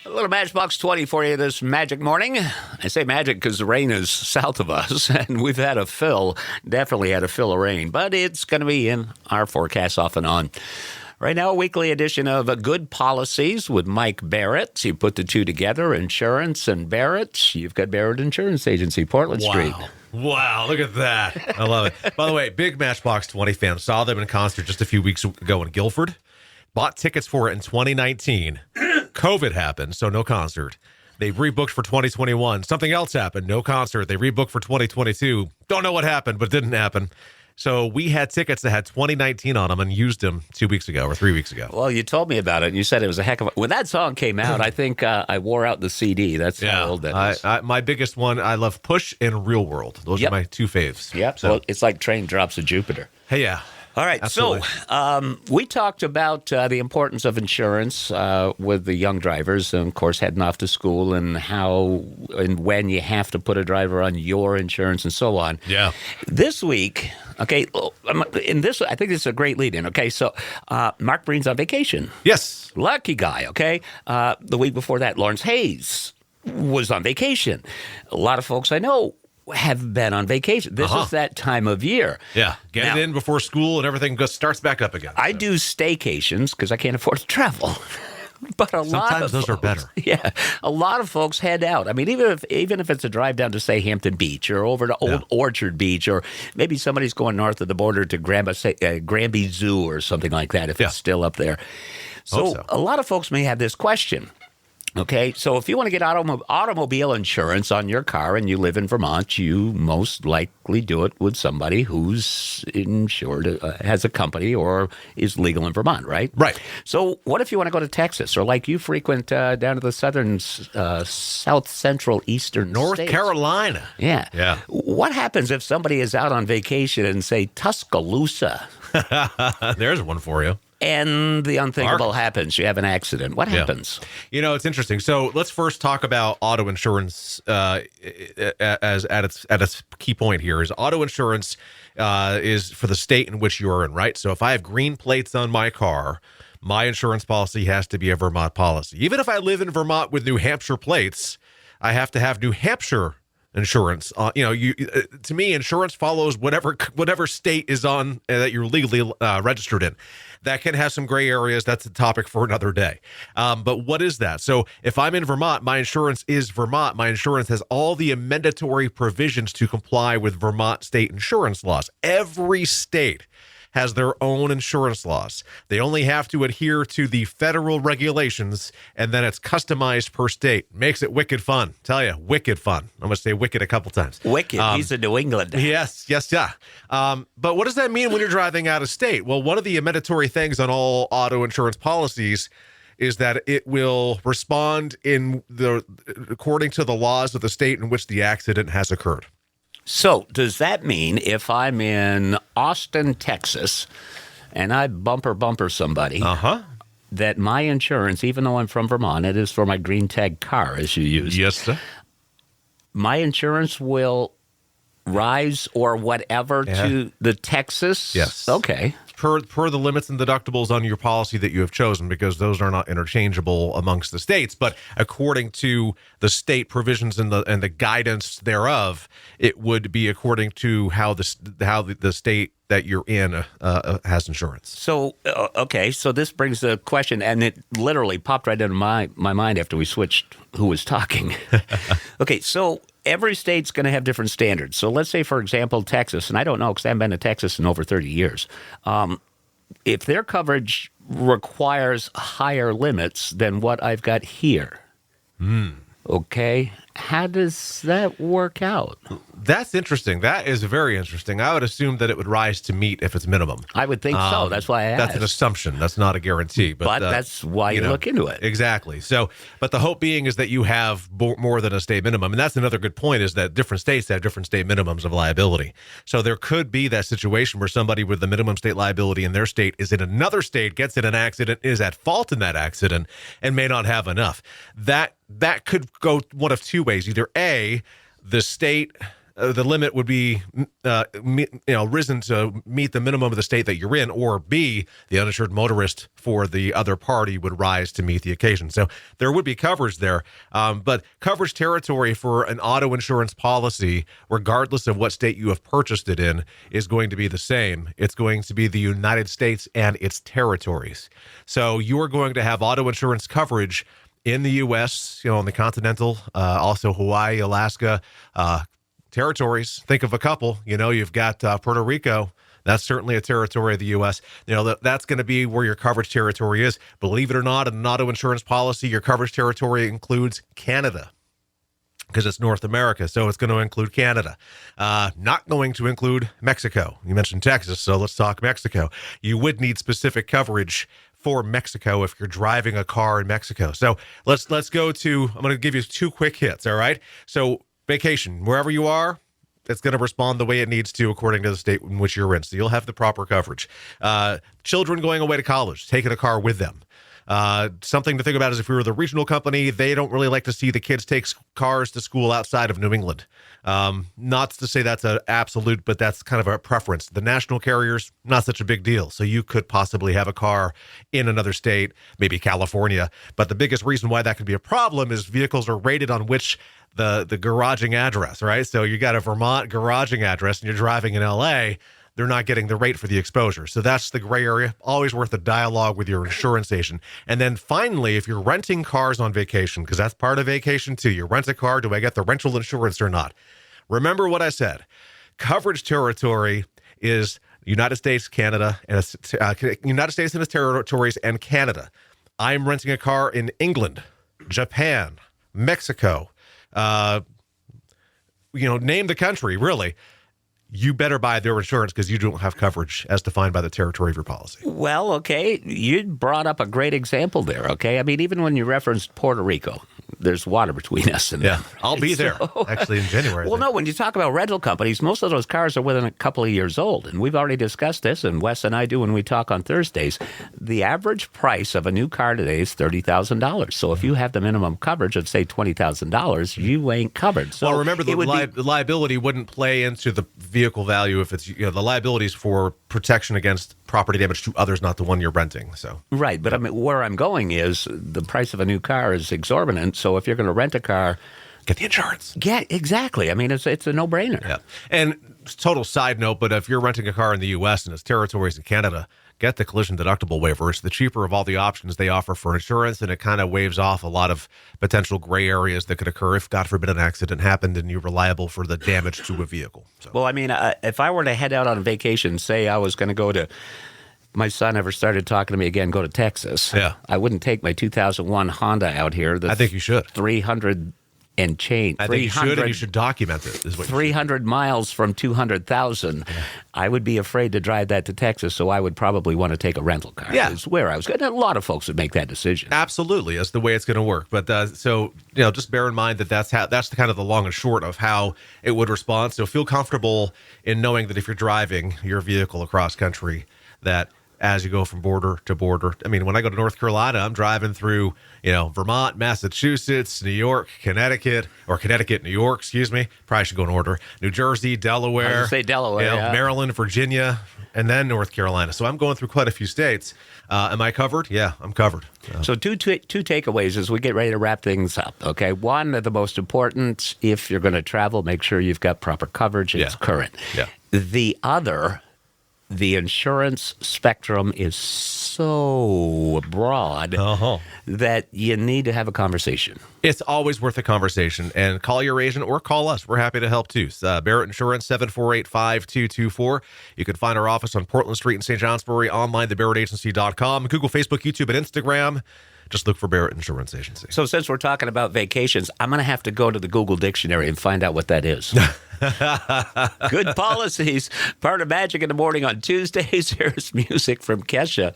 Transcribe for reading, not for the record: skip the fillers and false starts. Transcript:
A little Matchbox 20 for you this magic morning. I say magic because the rain is south of us, and we've had definitely had a fill of rain, but it's going to be in our forecast off and on. Right now, a weekly edition of Good Policies with Mike Barrett. You put the two together, insurance and Barrett. You've got Barrett Insurance Agency, Portland Street. Wow, look at that. I love it. By the way, big Matchbox 20 fan. Saw them in concert just a few weeks ago in Guilford. Bought tickets for it in 2019. COVID happened, so no concert. They rebooked for 2021. Something else happened, no concert. They rebooked for 2022. Don't know what happened, but didn't happen. So we had tickets that had 2019 on them and used them 2 weeks ago or 3 weeks ago. Well, you told me about it, and you said it was a heck of a... When that song came out, I think I wore out the CD. That's how old that is. My biggest one, I love Push and Real World. Those are my two faves. Yep, so well, it's like Train Drops of Jupiter. Hey, yeah. All right, absolutely. So we talked about the importance of insurance with the young drivers, and of course, heading off to school, and how and when you have to put a driver on your insurance and so on. Yeah. This week, okay, in this, I think this is a great lead-in. Okay, so Mark Breen's on vacation. Yes. Lucky guy, okay? The week before that, Lawrence Hayes was on vacation. A lot of folks I know have been on vacation. This is that time of year. Yeah, get it in before school and everything starts back up again. I do staycations because I can't afford to travel. But sometimes those are better. Yeah, a lot of folks head out. I mean, even if it's a drive down to, say, Hampton Beach or over to Old Orchard Beach, or maybe somebody's going north of the border to Granby Zoo or something like that, if it's still up there. So a lot of folks may have this question. Okay, so if you want to get automobile insurance on your car and you live in Vermont, you most likely do it with somebody who's insured, has a company, or is legal in Vermont, right? Right. So what if you want to go to Texas, or like you frequent down to the southern, south central, eastern North states? Carolina. Yeah. Yeah. What happens if somebody is out on vacation in, say, Tuscaloosa? There's one for you. And the unthinkable happens. You have an accident. What happens? You know, it's interesting. So let's first talk about auto insurance as at its key point here. Is auto insurance is for the state in which you're in, right? So if I have green plates on my car, my insurance policy has to be a Vermont policy. Even if I live in Vermont with New Hampshire plates, I have to have New Hampshire insurance. To me, insurance follows whatever state is on that you're legally registered in. That can have some gray areas. That's a topic for another day. But what is that? So if I'm in Vermont, my insurance is Vermont. My insurance has all the mandatory provisions to comply with Vermont state insurance laws. Every state has their own insurance laws. They only have to adhere to the federal regulations, and then it's customized per state. Makes it wicked fun. Tell you, wicked fun. I'm going to say wicked a couple times. Wicked. He's in New England. Yes, yeah. But what does that mean when you're driving out of state? Well, one of the mandatory things on all auto insurance policies is that it will respond according to the laws of the state in which the accident has occurred. So does that mean if I'm in Austin, Texas, and I bumper somebody, that my insurance, even though I'm from Vermont, it is for my green tag car, as you use. Yes, sir. My insurance will rise or whatever to the Texas? Yes. Okay. Per the limits and deductibles on your policy that you have chosen, because those are not interchangeable amongst the states. But according to the state provisions and the guidance thereof, it would be according to how the state that you're in has insurance. So so this brings the question, and it literally popped right into my mind after we switched who was talking. Okay, so every state's going to have different standards. So let's say, for example, Texas, and I don't know because I haven't been to Texas in over 30 years. If their coverage requires higher limits than what I've got here, okay, how does that work out? That's interesting. That is very interesting. I would assume that it would rise to meet if it's minimum. I would think so. That's why I asked. That's an assumption. That's not a guarantee. But that's why you look into it. Exactly. So, but the hope being is that you have more than a state minimum. And that's another good point, is that different states have different state minimums of liability. So there could be that situation where somebody with the minimum state liability in their state is in another state, gets in an accident, is at fault in that accident, and may not have enough. That could go one of two ways. Either A, the state the limit would be risen to meet the minimum of the state that you're in, or B, the uninsured motorist for the other party would rise to meet the occasion. So there would be coverage there, but coverage territory for an auto insurance policy, regardless of what state you have purchased it in, is going to be the same. It's going to be the United States and its territories. So you are going to have auto insurance coverage in the U.S., in the continental, also Hawaii, Alaska, territories. Think of a couple. You've got Puerto Rico. That's certainly a territory of the U.S. That's going to be where your coverage territory is. Believe it or not, in an auto insurance policy, your coverage territory includes Canada, because it's North America, so it's going to include Canada. Not going to include Mexico. You mentioned Texas, so let's talk Mexico. You would need specific coverage for Mexico if you're driving a car in Mexico. So let's go to, I'm going to give you 2 quick hits, all right? So vacation, wherever you are, it's going to respond the way it needs to according to the state in which you're in. So you'll have the proper coverage. Children going away to college, taking a car with them. Something to think about is if we were the regional company, they don't really like to see the kids take cars to school outside of New England. Not to say that's an absolute, but that's kind of a preference. The national carriers, not such a big deal. So you could possibly have a car in another state, maybe California. But the biggest reason why that could be a problem is vehicles are rated on which the garaging address, right? So you got a Vermont garaging address and you're driving in LA, they're not getting the rate for the exposure. So that's the gray area. Always worth a dialogue with your insurance agent. And then finally, if you're renting cars on vacation, because that's part of vacation too, you rent a car, do I get the rental insurance or not? Remember what I said. Coverage territory is United States, Canada, and United States and its territories and Canada. I'm renting a car in England, Japan, Mexico, name the country, really. You better buy their insurance because you don't have coverage as defined by the territory of your policy. Well, okay, you brought up a great example there, okay? I mean, even when you referenced Puerto Rico, there's water between us and them. I'll be there, actually, in January. Well, no, when you talk about rental companies, most of those cars are within a couple of years old, and we've already discussed this, and Wes and I do when we talk on Thursdays. The average price of a new car today is $30,000. So if you have the minimum coverage of, say, $20,000, you ain't covered. So well, remember, the liability wouldn't play into the vehicle value if it's, the liability is for protection against property damage to others, not the one you're renting. So right, but I mean, where I'm going is the price of a new car is exorbitant. So if you're going to rent a car, get the insurance. Yeah, exactly. I mean, it's a no-brainer. Yeah. And total side note, but if you're renting a car in the U.S. and its territories in Canada, get the collision deductible waiver. It's the cheaper of all the options they offer for insurance, and it kind of waves off a lot of potential gray areas that could occur if, God forbid, an accident happened and you're liable for the damage to a vehicle. So. Well, I mean, if I were to head out on vacation, say I was going to go to, my son ever started talking to me again, go to Texas. Yeah. I wouldn't take my 2001 Honda out here. I think you should. 300 and change. I think you should, and you should document it. Is what 300 miles from 200,000. Yeah. I would be afraid to drive that to Texas, so I would probably want to take a rental car. Yeah. Is where I was going. A lot of folks would make that decision. Absolutely. That's the way it's going to work. But so, just bear in mind that that's the kind of the long and short of how it would respond. So feel comfortable in knowing that if you're driving your vehicle across country, that as you go from border to border. I mean, when I go to North Carolina, I'm driving through, Vermont, Massachusetts, New York, Connecticut, New York, excuse me. Probably should go in order. New Jersey, Delaware. I was say Delaware, yeah. Maryland, Virginia, and then North Carolina. So I'm going through quite a few states. Am I covered? Yeah, I'm covered. So two takeaways as we get ready to wrap things up, okay? One, the most important, if you're going to travel, make sure you've got proper coverage and it's current. Yeah. The other, the insurance spectrum is so broad that you need to have a conversation. It's always worth a conversation. And call your agent or call us. We're happy to help too. Barrett Insurance, 748-5224. You can find our office on Portland Street in St. Johnsbury, online, thebarrettagency.com, Google, Facebook, YouTube, and Instagram. Just look for Barrett Insurance Agency. So since we're talking about vacations, I'm going to have to go to the Google Dictionary and find out what that is. Good policies. Part of Magic in the Morning on Tuesdays. Here's music from Kesha.